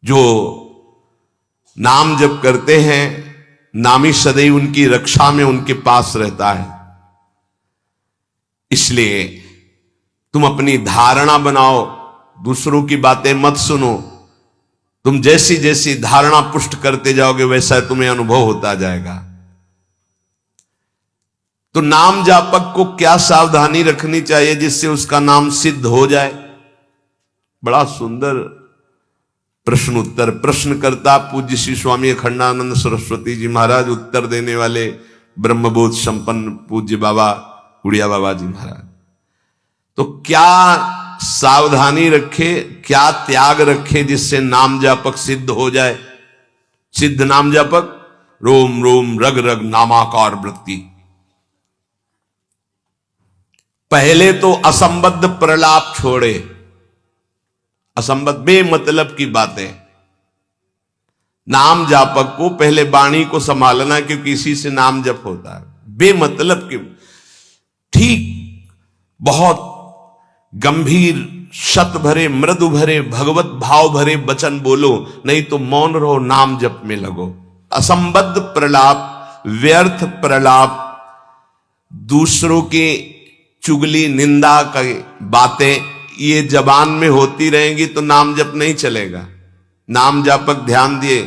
जो नाम जप करते हैं, नामी सदैव उनकी रक्षा में उनके पास रहता है। इसलिए तुम अपनी धारणा बनाओ, दूसरों की बातें मत सुनो। तुम जैसी जैसी धारणा पुष्ट करते जाओगे वैसा तुम्हें अनुभव होता जाएगा। तो नाम जापक को क्या सावधानी रखनी चाहिए जिससे उसका नाम सिद्ध हो जाए? बड़ा सुंदर प्रश्न उत्तर। प्रश्नकर्ता पूज्य श्री स्वामी अखंडानंद सरस्वती जी महाराज, उत्तर देने वाले ब्रह्मबोध संपन्न पूज्य बाबा उड़िया बाबा जी महाराज। तो क्या सावधानी रखे, क्या त्याग रखे जिससे नाम जापक सिद्ध हो जाए? सिद्ध नाम जापक रोम रोम रग रग नामाकार वृत्ति। पहले तो असंबद्ध प्रलाप छोड़े, असंबद्ध बेमतलब की बातें। नाम जापक को पहले वाणी को संभालना, क्योंकि इसी से नाम जप होता है। बेमतलब की, ठीक बहुत गंभीर शत भरे मृदु भरे भगवत भाव भरे वचन बोलो, नहीं तो मौन रहो, नाम जप में लगो। असंबद्ध प्रलाप, व्यर्थ प्रलाप, दूसरों की चुगली निंदा की बातें ये जबान में होती रहेंगी तो नाम जप नहीं चलेगा। नाम जापक ध्यान दिए,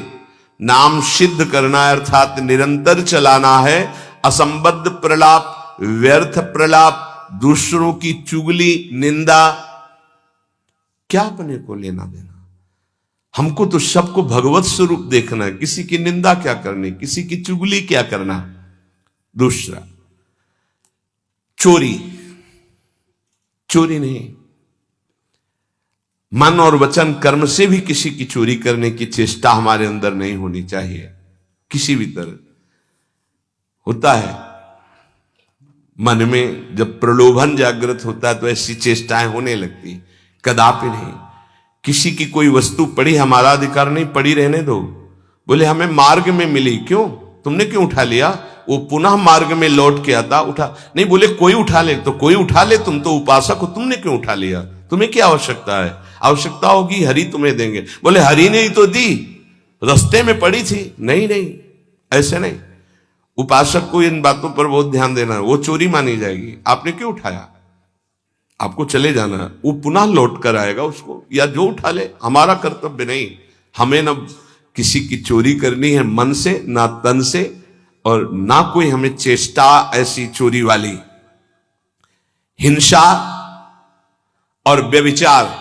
नाम सिद्ध करना है अर्थात निरंतर चलाना है। असंबद्ध प्रलाप, व्यर्थ प्रलाप, दूसरों की चुगली निंदा, क्या अपने को लेना देना? हमको तो सबको भगवत स्वरूप देखना है। किसी की निंदा क्या करनी, किसी की चुगली क्या करना। दूसरा, चोरी, चोरी नहीं, मन और वचन कर्म से भी किसी की चोरी करने की चेष्टा हमारे अंदर नहीं होनी चाहिए। किसी भी तरह होता है मन में जब प्रलोभन जागृत होता है तो ऐसी चेष्टाएं होने लगती, कदापि नहीं। किसी की कोई वस्तु पड़ी, हमारा अधिकार नहीं, पड़ी रहने दो। बोले हमें मार्ग में मिली, क्यों, तुमने क्यों उठा लिया? वो पुनः मार्ग में लौट के आता, उठा नहीं। बोले कोई उठा ले, तो कोई उठा ले, तुम तो उपासक हो, तुमने क्यों उठा लिया? तुम्हें क्या आवश्यकता है? आवश्यकता होगी हरि तुम्हें देंगे। बोले हरि ने ही तो दी, रास्ते में पड़ी थी। नहीं नहीं, ऐसे नहीं। उपासक को इन बातों पर बहुत ध्यान देना है, वो चोरी मानी जाएगी। आपने क्यों उठाया? आपको चले जाना है, वो पुनः लौट कर आएगा उसको, या जो उठा ले। हमारा कर्तव्य नहीं, हमें न किसी की चोरी करनी है मन से, ना तन से, और ना कोई हमें चेष्टा ऐसी चोरी वाली। हिंसा और व्यभिचार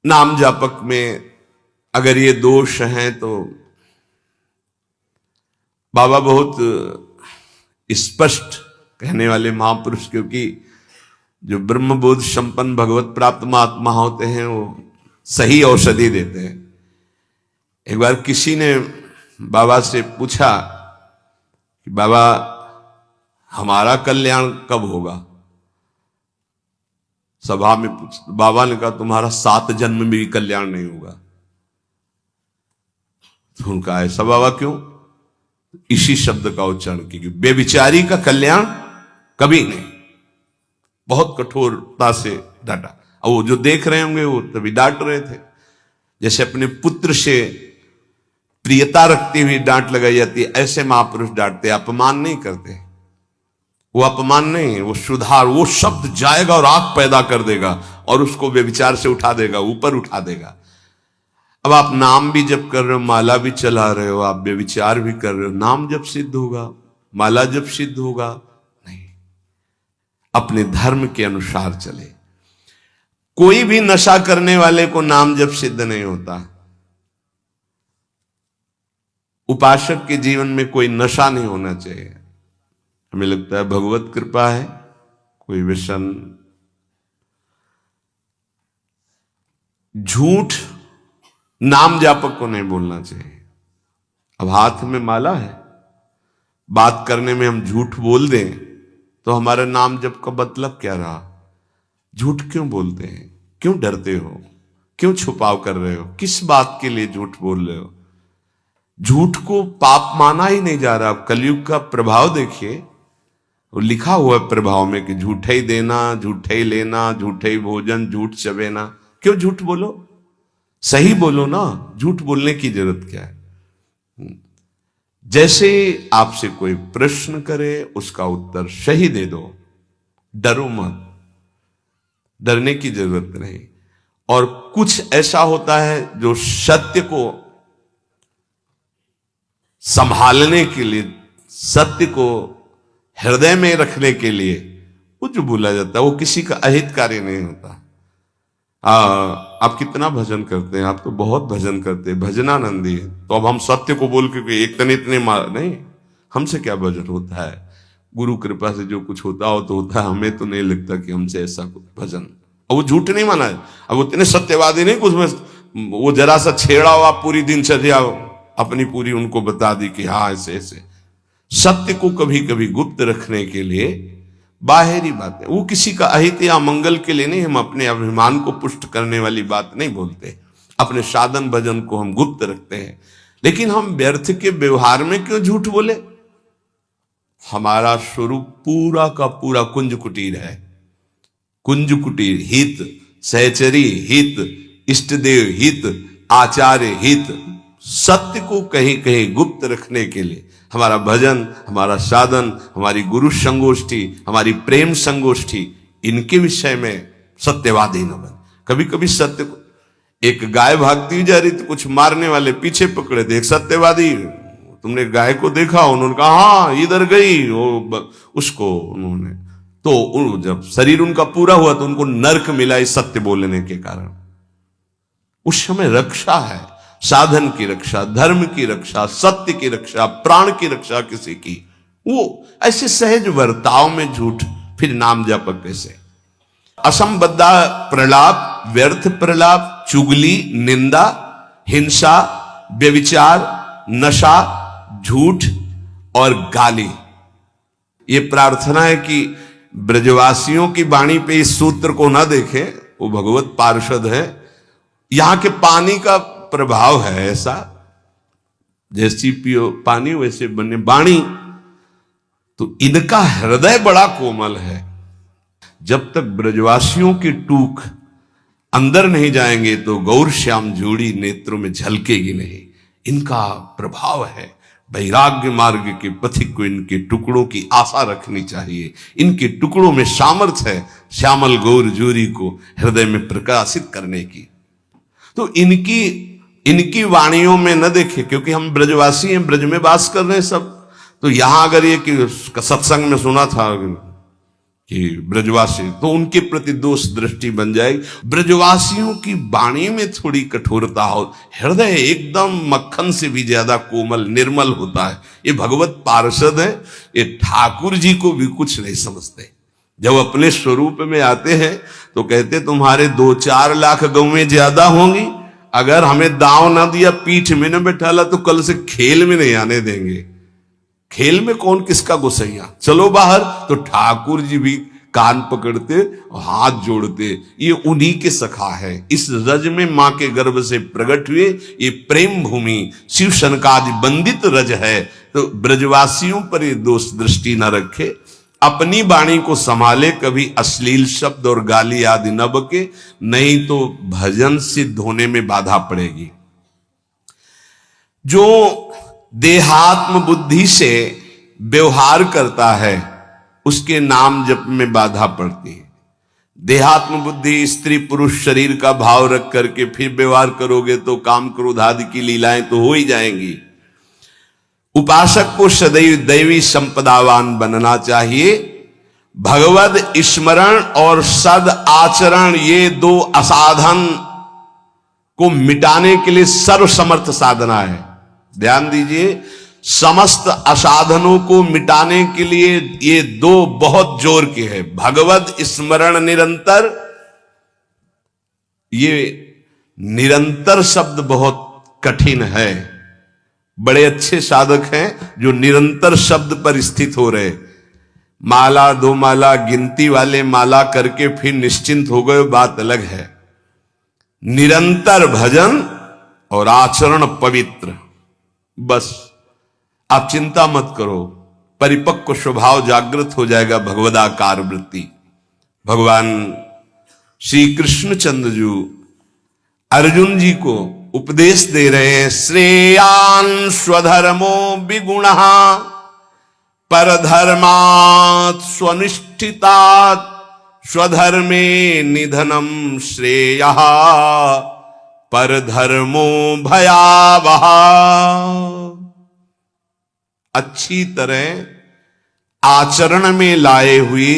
नाम जापक में अगर ये दोष हैं तो बाबा बहुत स्पष्ट कहने वाले महापुरुष, क्योंकि जो ब्रह्मबोध संपन्न भगवत प्राप्त महात्मा होते हैं वो सही औषधि देते हैं। एक बार किसी ने बाबा से पूछा कि बाबा हमारा कल्याण कब होगा? सभा में पूछ, बाबा ने कहा तुम्हारा 7 जन्म में भी कल्याण नहीं होगा। तो उनका ऐसा बाबा क्यों? इसी शब्द का उच्चारण कीजिए, बेविचारी का कल्याण कभी नहीं। बहुत कठोरता से डांटा। और वो जो देख रहे होंगे वो तभी डांट रहे थे, जैसे अपने पुत्र से प्रियता रखती हुई डांट लगाई जाती है, ऐसे महापुरुष डांटते, अपमान नहीं करते। वो अपमान नहीं, वो सुधार, वो शब्द जाएगा और आग पैदा कर देगा और उसको व्यभिचार से उठा देगा, ऊपर उठा देगा। अब आप नाम भी जप कर रहे हो, माला भी चला रहे हो, आप व्यभिचार भी कर रहे हो, नाम जब सिद्ध होगा, माला जब सिद्ध होगा? नहीं। अपने धर्म के अनुसार चले। कोई भी नशा करने वाले को नाम जब सिद्ध नहीं होता। उपासक के जीवन में कोई नशा नहीं होना चाहिए। हमें लगता है भगवत कृपा है, कोई व्यसन, झूठ नाम जापक को नहीं बोलना चाहिए। अब हाथ में माला है, बात करने में हम झूठ बोल दें तो हमारा नाम जप का मतलब क्या रहा? झूठ क्यों बोलते हैं? क्यों डरते हो? क्यों छुपाव कर रहे हो? किस बात के लिए झूठ बोल रहे हो? झूठ को पाप माना ही नहीं जा रहा। कलयुग का प्रभाव देखिए, वो लिखा हुआ है प्रभाव में कि झूठे ही देना, झूठे ही लेना, झूठे ही भोजन, झूठ चबेना। क्यों झूठ बोलो, सही बोलो ना, झूठ बोलने की जरूरत क्या है। जैसे आपसे कोई प्रश्न करे उसका उत्तर सही दे दो, डरो मत, डरने की जरूरत नहीं। और कुछ ऐसा होता है जो सत्य को संभालने के लिए, सत्य को हृदय में रखने के लिए वो जो बोला जाता है वो किसी का अहित कार्य नहीं होता। आप कितना भजन करते हैं, आप तो बहुत भजन करते हैं, भजनानंदी है, तो अब हम सत्य को बोल के एक तने इतने मार नहीं, हमसे क्या भजन होता है। गुरु कृपा से जो कुछ होता हो तो होता है, हमें तो नहीं लगता कि हमसे ऐसा कुछ भजन। और वो झूठ नहीं माना है, अब वो इतने सत्यवादी नहीं कुछ में, वो जरा सा छेड़ा हुआ पूरी दिनचर्या अपनी पूरी उनको बता दी कि हाँ ऐसे ऐसे। सत्य को कभी कभी गुप्त रखने के लिए बाहरी बातें, वो किसी का अहित या मंगल के लिए नहीं, हम अपने अभिमान को पुष्ट करने वाली बात नहीं बोलते, अपने साधन भजन को हम गुप्त रखते हैं। लेकिन हम व्यर्थ के व्यवहार में क्यों झूठ बोले। हमारा स्वरूप पूरा का पूरा कुंज कुटीर है, कुंज कुटीर हित, सहचरी हित, इष्टदेव हित, आचार्य हित। सत्य को कहीं कहीं गुप्त रखने के लिए हमारा भजन, हमारा साधन, हमारी गुरु संगोष्ठी, हमारी प्रेम संगोष्ठी, इनके विषय में सत्यवादी न बन। कभी कभी सत्य को, एक गाय भागती जा रही थी, कुछ मारने वाले पीछे पकड़े थे, एक सत्यवादी, तुमने गाय को देखा, उन्होंने कहा हाँ इधर गई, उसको उन्होंने, तो जब शरीर उनका पूरा हुआ तो उनको नर्क मिला इस सत्य बोलने के कारण। उस समय रक्षा है, साधन की रक्षा, धर्म की रक्षा, सत्य की रक्षा, प्राण की रक्षा किसी की, वो ऐसे सहज वर्ताव में झूठ, फिर नाम जप कैसे। असंबद्धा प्रलाप, व्यर्थ प्रलाप, चुगली, निंदा, हिंसा, व्यभिचार, नशा, झूठ और गाली। ये प्रार्थना है कि ब्रजवासियों की वाणी पे इस सूत्र को ना देखें, वो भगवत पार्षद है। यहां के पानी का प्रभाव है ऐसा, जैसी पियो पानी वैसे बने वाणी, तो इनका हृदय बड़ा कोमल है। जब तक ब्रजवासियों की टूक अंदर नहीं जाएंगे तो गौर श्याम जोड़ी नेत्रों में झलकेगी नहीं। इनका प्रभाव है, वैराग्य मार्ग के पथिक को इनके टुकड़ों की आशा रखनी चाहिए। इनके टुकड़ों में सामर्थ्य है श्यामल गौर जोरी को हृदय में प्रकाशित करने की। तो इनकी वाणियों में न देखे, क्योंकि हम ब्रजवासी हैं, ब्रज में वास कर रहे हैं सब। तो यहां अगर ये कि सत्संग में सुना था कि ब्रजवासी, तो उनके प्रति दोष दृष्टि बन जाएगी। ब्रजवासियों की वाणी में थोड़ी कठोरता हो, हृदय एकदम मक्खन से भी ज्यादा कोमल निर्मल होता है। ये भगवत पार्षद है, ये ठाकुर जी को भी कुछ नहीं समझते। जब अपने स्वरूप में आते हैं तो कहते तुम्हारे 2-4 लाख गौवें ज्यादा होंगी, अगर हमें दांव ना दिया, पीठ में न बैठाला, तो कल से खेल में नहीं आने देंगे। खेल में कौन किसका गुस्सैया, चलो बाहर। तो ठाकुर जी भी कान पकड़ते और हाथ जोड़ते, ये उन्हीं के सखा है। इस रज में मां के गर्भ से प्रकट हुए ये प्रेम भूमि शिव शनकादि बंदित रज है। तो ब्रजवासियों पर ये दोष दृष्टि न रखे, अपनी वाणी को संभाले, कभी अश्लील शब्द और गाली आदि न बके, नहीं तो भजन सिद्ध होने में बाधा पड़ेगी। जो देहात्म बुद्धि से व्यवहार करता है उसके नाम जप में बाधा पड़ती है। देहात्म बुद्धि, स्त्री पुरुष शरीर का भाव रख करके फिर व्यवहार करोगे तो काम क्रोध आदि की लीलाएं तो हो ही जाएंगी। उपासक को सदैव दैवी संपदावान बनना चाहिए। भगवद स्मरण और सद आचरण, ये 2 असाधन को मिटाने के लिए सर्वसमर्थ साधना है। ध्यान दीजिए, समस्त असाधनों को मिटाने के लिए ये 2 बहुत जोर के हैं। भगवद स्मरण निरंतर, ये निरंतर शब्द बहुत कठिन है। बड़े अच्छे साधक हैं जो निरंतर शब्द पर स्थित हो रहे, माला 2 माला गिनती वाले माला करके फिर निश्चिंत हो गए, बात अलग है। निरंतर भजन और आचरण पवित्र, बस आप चिंता मत करो, परिपक्व स्वभाव जागृत हो जाएगा। भगवदाकार वृत्ति, भगवान श्री कृष्णचंद्र जी अर्जुन जी को उपदेश दे रहे हैं, श्रेयान् स्वधर्मो विगुणः परधर्मात् स्वनिष्ठितात् स्वधर्मे निधनम श्रेयः परधर्मो भयावह। अच्छी तरह आचरण में लाए हुए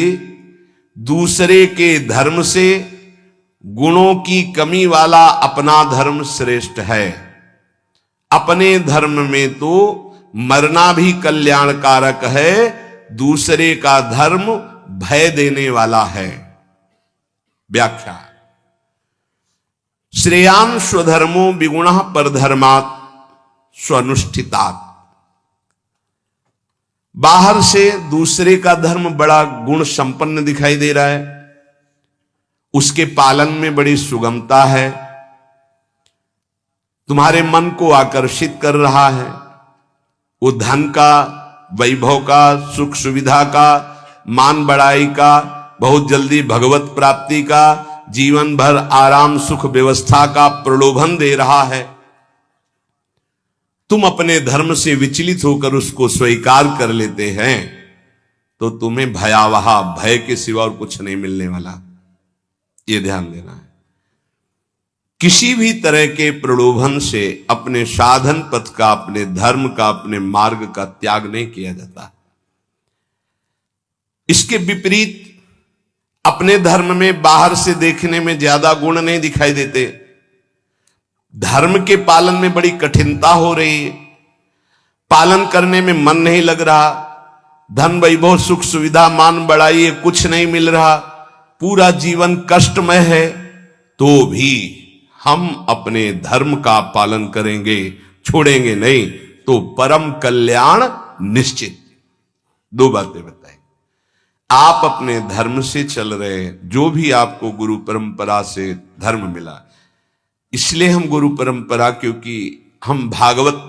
दूसरे के धर्म से गुणों की कमी वाला अपना धर्म श्रेष्ठ है। अपने धर्म में तो मरना भी कल्याणकारक है, दूसरे का धर्म भय देने वाला है। व्याख्या, श्रेयान् स्वधर्मो विगुणः परधर्मात् स्वनुष्ठितात्। बाहर से दूसरे का धर्म बड़ा गुण संपन्न दिखाई दे रहा है, उसके पालन में बड़ी सुगमता है, तुम्हारे मन को आकर्षित कर रहा है। वो धन का, वैभव का, सुख सुविधा का, मान बढ़ाई का, बहुत जल्दी भगवत प्राप्ति का, जीवन भर आराम सुख व्यवस्था का प्रलोभन दे रहा है। तुम अपने धर्म से विचलित होकर उसको स्वीकार कर लेते हैं तो तुम्हें भयावह, भय के सिवा और कुछ नहीं मिलने वाला। ये ध्यान देना है। किसी भी तरह के प्रलोभन से अपने साधन पथ का, अपने धर्म का, अपने मार्ग का त्याग नहीं किया जाता। इसके विपरीत अपने धर्म में बाहर से देखने में ज्यादा गुण नहीं दिखाई देते, धर्म के पालन में बड़ी कठिनता हो रही है, पालन करने में मन नहीं लग रहा, धन वैभव सुख सुविधा मान बढ़ाई कुछ नहीं मिल रहा, पूरा जीवन कष्टमय है, तो भी हम अपने धर्म का पालन करेंगे, छोड़ेंगे नहीं, तो परम कल्याण निश्चित। दो बातें बताई। आप अपने धर्म से चल रहे हैं, जो भी आपको गुरु परंपरा से धर्म मिला, इसलिए हम गुरु परंपरा, क्योंकि हम भागवत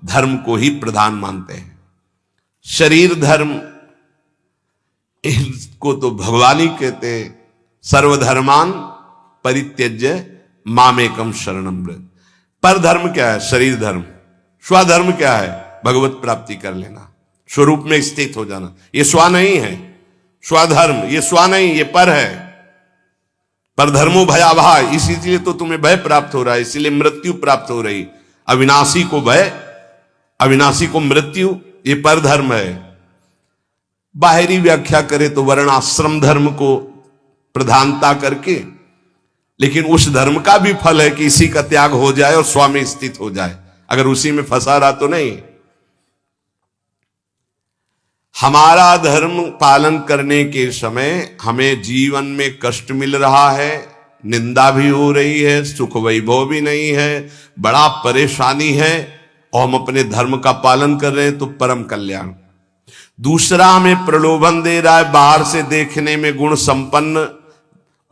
धर्म को ही प्रधान मानते हैं। शरीर धर्म इसको तो भगवान ही कहते हैं, सर्वधर्मान परित्यज्य मामेकम शरणम व्रज। पर धर्म क्या है? शरीर धर्म। स्वधर्म क्या है? भगवत प्राप्ति कर लेना, स्वरूप में स्थित हो जाना। ये स्व नहीं है, स्वधर्म ये स्व नहीं, ये पर है। पर धर्मो भयावह, इसीलिए तो तुम्हें भय प्राप्त हो रहा है, इसीलिए मृत्यु प्राप्त हो रही। अविनाशी को भय, अविनाशी को मृत्यु, ये पर धर्म है। बाहरी व्याख्या करे तो वर्णाश्रम धर्म को प्रधानता करके, लेकिन उस धर्म का भी फल है कि इसी का त्याग हो जाए और स्वामी स्थित हो जाए। अगर उसी में फंसा रहा तो नहीं। हमारा धर्म पालन करने के समय हमें जीवन में कष्ट मिल रहा है, निंदा भी हो रही है, सुख वैभव भी नहीं है, बड़ा परेशानी है, और हम अपने धर्म का पालन कर रहे हैं तो परम कल्याण। दूसरा हमें प्रलोभन दे रहा है, बाहर से देखने में गुण संपन्न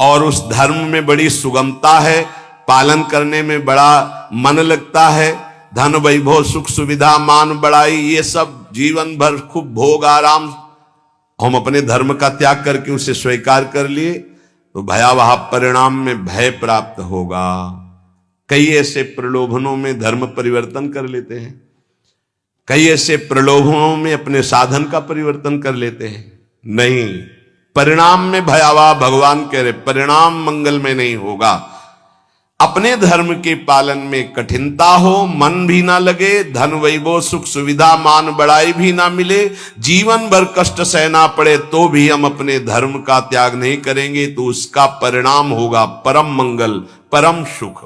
और उस धर्म में बड़ी सुगमता है, पालन करने में बड़ा मन लगता है, धन वैभव सुख सुविधा मान बढ़ाई, ये सब जीवन भर खूब भोग आराम, हम अपने धर्म का त्याग करके उसे स्वीकार कर लिए तो भयावह परिणाम में भय प्राप्त होगा। कई ऐसे प्रलोभनों में धर्म परिवर्तन कर लेते हैं, कई ऐसे प्रलोभनों में अपने साधन का परिवर्तन कर लेते हैं। नहीं, परिणाम में भयावह, भगवान कह रहे परिणाम मंगल में नहीं होगा। अपने धर्म के पालन में कठिनता हो, मन भी ना लगे, धन वैभव सुख सुविधा मान बढ़ाई भी ना मिले, जीवन भर कष्ट सहना पड़े, तो भी हम अपने धर्म का त्याग नहीं करेंगे, तो उसका परिणाम होगा परम मंगल, परम सुख।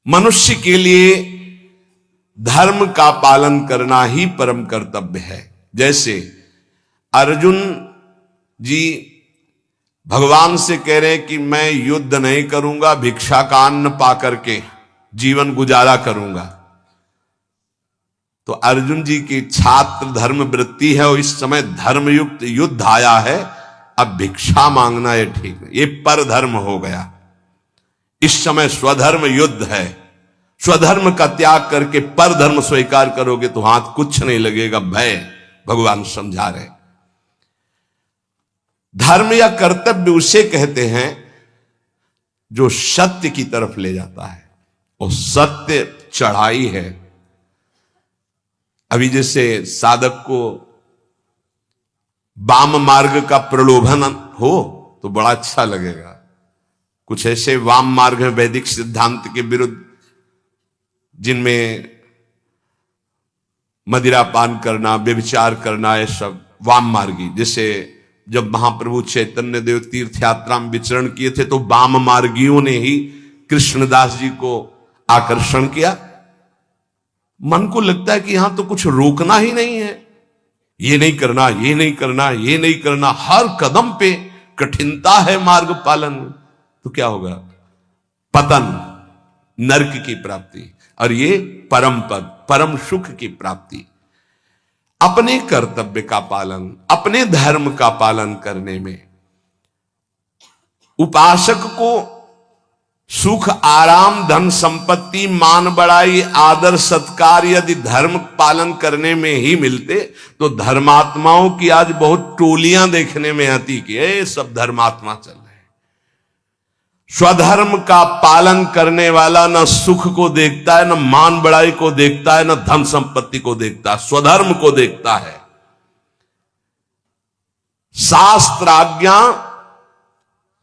मनुष्य के लिए धर्म का पालन करना ही परम कर्तव्य है। जैसे अर्जुन जी भगवान से कह रहे हैं कि मैं युद्ध नहीं करूंगा, भिक्षा का अन्न पा करके जीवन गुजारा करूंगा। तो अर्जुन जी की छात्र धर्म वृत्ति है और इस समय धर्मयुक्त युद्ध आया है, अब भिक्षा मांगना ये ठीक है, ये पर धर्म हो गया। इस समय स्वधर्म युद्ध है, स्वधर्म का त्याग करके पर धर्म स्वीकार करोगे तो हाथ कुछ नहीं लगेगा, भय। भगवान समझा रहे धर्म या कर्तव्य उसे कहते हैं जो सत्य की तरफ ले जाता है, और सत्य चढ़ाई है। अभी जैसे साधक को वाम मार्ग का प्रलोभन हो तो बड़ा अच्छा लगेगा। कुछ ऐसे वाम मार्ग हैं वैदिक सिद्धांत के विरुद्ध, जिनमें मदिरा पान करना, व्यभिचार करना, ये सब वाम मार्गी। जैसे जब महाप्रभु चैतन्य देव तीर्थ यात्रा में विचरण किए थे तो वाम मार्गियों ने ही कृष्णदास जी को आकर्षण किया। मन को लगता है कि यहां तो कुछ रोकना ही नहीं है, ये नहीं करना, ये नहीं करना, ये नहीं करना, हर कदम पे कठिनता है मार्ग पालन। तो क्या होगा? पतन, नरक की प्राप्ति, और ये परम पद, परम सुख की प्राप्ति। अपने कर्तव्य का पालन, अपने धर्म का पालन करने में उपासक को सुख, आराम, धन संपत्ति, मान बढ़ाई, आदर सत्कार यदि धर्म पालन करने में ही मिलते तो धर्मात्माओं की आज बहुत टोलियां देखने में आती कि ये सब धर्मात्मा चल रहे हैं। स्वधर्म का पालन करने वाला न सुख को देखता है, न मान बढ़ाई को देखता है, न धन संपत्ति को देखता है, स्वधर्म को देखता है। शास्त्र आज्ञा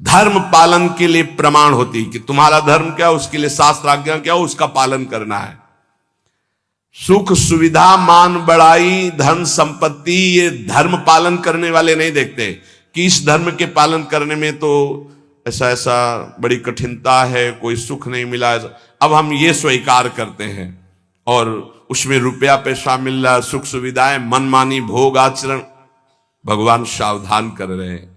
धर्म पालन के लिए प्रमाण होती कि तुम्हारा धर्म क्या, उसके लिए शास्त्र आज्ञा क्या, उसका पालन करना है। सुख सुविधा, मान बढ़ाई, धन संपत्ति, ये धर्म पालन करने वाले नहीं देखते कि इस धर्म के पालन करने में तो ऐसा ऐसा बड़ी कठिनता है, कोई सुख नहीं मिला। अब हम ये स्वीकार करते हैं और उसमें रुपया पैसा मिल रहा, सुख सुविधाएं, मनमानी भोग आचरण। भगवान सावधान कर रहे हैं।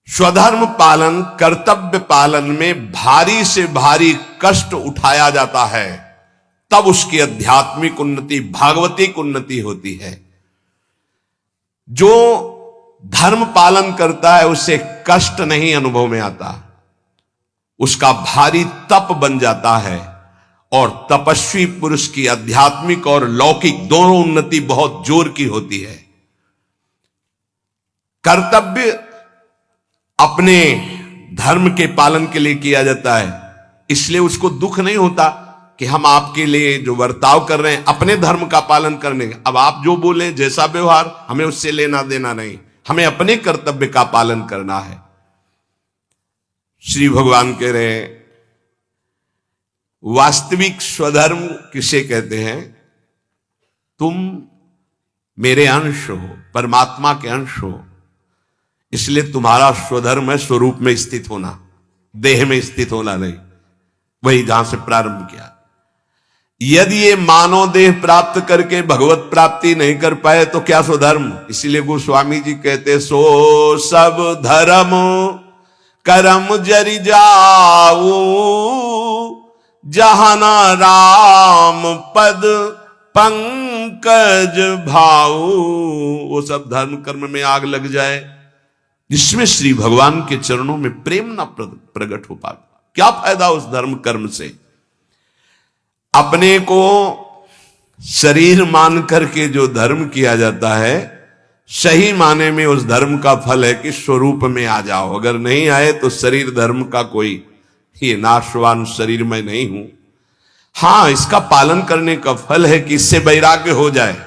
स्वधर्म पालन, कर्तव्य पालन में भारी से भारी कष्ट उठाया जाता है, तब उसकी आध्यात्मिक उन्नति, भागवतिक उन्नति होती है। जो धर्म पालन करता है उसे कष्ट नहीं अनुभव में आता, उसका भारी तप बन जाता है। और तपस्वी पुरुष की आध्यात्मिक और लौकिक दोनों उन्नति बहुत जोर की होती है। कर्तव्य अपने धर्म के पालन के लिए किया जाता है, इसलिए उसको दुख नहीं होता कि हम आपके लिए जो बर्ताव कर रहे हैं अपने धर्म का पालन करने का। अब आप जो बोले, जैसा व्यवहार, हमें उससे लेना देना नहीं, हमें अपने कर्तव्य का पालन करना है। श्री भगवान कह रहे हैं, वास्तविक स्वधर्म किसे कहते हैं? तुम मेरे अंश हो, परमात्मा के अंश हो, इसलिए तुम्हारा स्वधर्म है स्वरूप में स्थित होना, देह में स्थित होना नहीं। वही जहां से प्रारंभ किया। यदि ये मानव देह प्राप्त करके भगवत प्राप्ति नहीं कर पाए तो क्या स्वधर्म? इसीलिए गोस्वामी जी कहते, सो सब धर्म करम जरि जाऊ, जहाना राम पद पंकज भाऊ। वो सब धर्म कर्म में आग लग जाए जिसमें श्री भगवान के चरणों में प्रेम ना प्रकट हो पाए, क्या फायदा उस धर्म कर्म से? अपने को शरीर मान करके जो धर्म किया जाता है, सही माने में उस धर्म का फल है कि स्वरूप में आ जाओ। अगर नहीं आए तो शरीर धर्म का कोई ये नाशवान शरीर में नहीं हूं। हां, इसका पालन करने का फल है कि इससे वैराग्य हो जाए।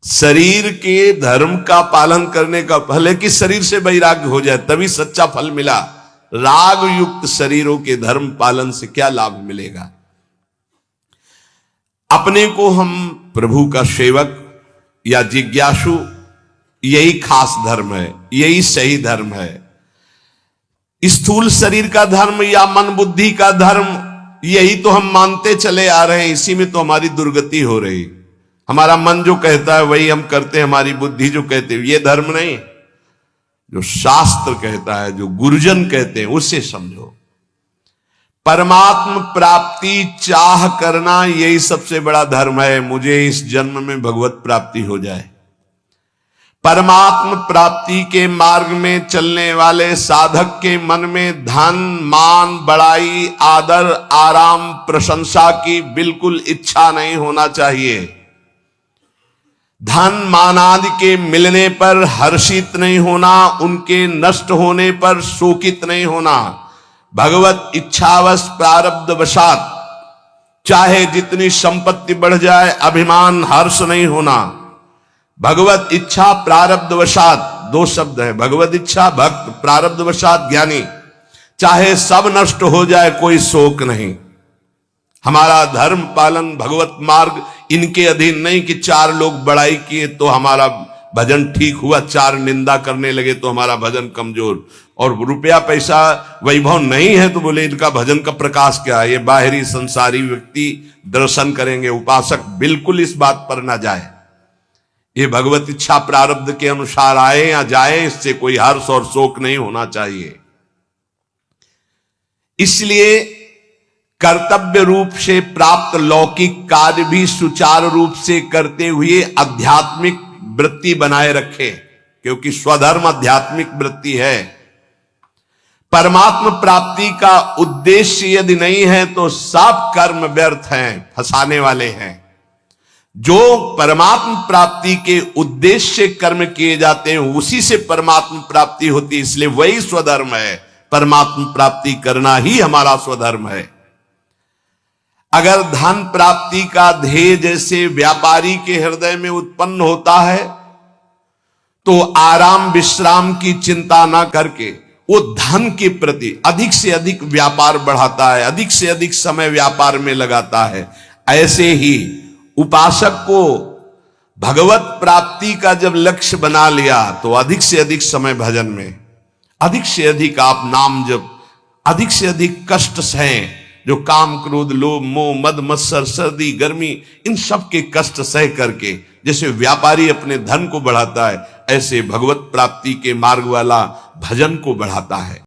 शरीर के धर्म का पालन करने का फल है कि शरीर से वैराग्य हो जाए, तभी सच्चा फल मिला। राग युक्त शरीरों के धर्म पालन से क्या लाभ मिलेगा? अपने को हम प्रभु का सेवक या जिज्ञासु, यही खास धर्म है, यही सही धर्म है। स्थूल शरीर का धर्म या मन बुद्धि का धर्म, यही तो हम मानते चले आ रहे हैं, इसी में तो हमारी दुर्गति हो रही। हमारा मन जो कहता है वही हम करते हैं, हमारी बुद्धि जो कहते हैं, ये धर्म नहीं। जो शास्त्र कहता है, जो गुरुजन कहते हैं, उसे समझो। परमात्म प्राप्ति चाह करना, यही सबसे बड़ा धर्म है। मुझे इस जन्म में भगवत प्राप्ति हो जाए। परमात्म प्राप्ति के मार्ग में चलने वाले साधक के मन में धन, मान, बड़ाई, आदर, आराम, प्रशंसा की बिल्कुल इच्छा नहीं होना चाहिए। धन मान आदि के मिलने पर हर्षित नहीं होना, उनके नष्ट होने पर शोकित नहीं होना। भगवत इच्छावश प्रारब्ध वशात चाहे जितनी संपत्ति बढ़ जाए, अभिमान हर्ष नहीं होना। भगवत इच्छा प्रारब्ध वशात, दो शब्द है, भगवत इच्छा भक्त, प्रारब्ध वशात ज्ञानी। चाहे सब नष्ट हो जाए कोई शोक नहीं। हमारा धर्म पालन भगवत मार्ग इनके अधीन नहीं कि चार लोग बड़ाई किए तो हमारा भजन ठीक हुआ, चार निंदा करने लगे तो हमारा भजन कमजोर, और रुपया पैसा वैभव नहीं है तो बोले इनका भजन का प्रकाश क्या है। ये बाहरी संसारी व्यक्ति दर्शन करेंगे, उपासक बिल्कुल इस बात पर ना जाए। ये भगवत इच्छा प्रारब्ध के अनुसार आए या जाए, इससे कोई हर्ष और शोक नहीं होना चाहिए। इसलिए कर्तव्य रूप से प्राप्त लौकिक कार्य भी सुचारू रूप से करते हुए आध्यात्मिक वृत्ति बनाए रखे, क्योंकि स्वधर्म आध्यात्मिक वृत्ति है। परमात्मा प्राप्ति का उद्देश्य यदि नहीं है तो सब कर्म व्यर्थ हैं, फंसाने वाले हैं। जो परमात्मा प्राप्ति के उद्देश्य से कर्म किए जाते हैं उसी से परमात्मा प्राप्ति होती है, इसलिए वही स्वधर्म है। परमात्मा प्राप्ति करना ही हमारा स्वधर्म है। अगर धन प्राप्ति का ध्येय जैसे व्यापारी के हृदय में उत्पन्न होता है तो आराम विश्राम की चिंता ना करके वो धन के प्रति अधिक से अधिक व्यापार बढ़ाता है, अधिक से अधिक समय व्यापार में लगाता है। ऐसे ही उपासक को भगवत प्राप्ति का जब लक्ष्य बना लिया तो अधिक से अधिक समय भजन में, अधिक से अधिक आप नाम जप, अधिक से अधिक कष्ट सहें, जो काम क्रोध लोभ मोह मद मत्सर सर्दी गर्मी इन सब के कष्ट सह करके जैसे व्यापारी अपने धन को बढ़ाता है, ऐसे भगवत प्राप्ति के मार्ग वाला भजन को बढ़ाता है।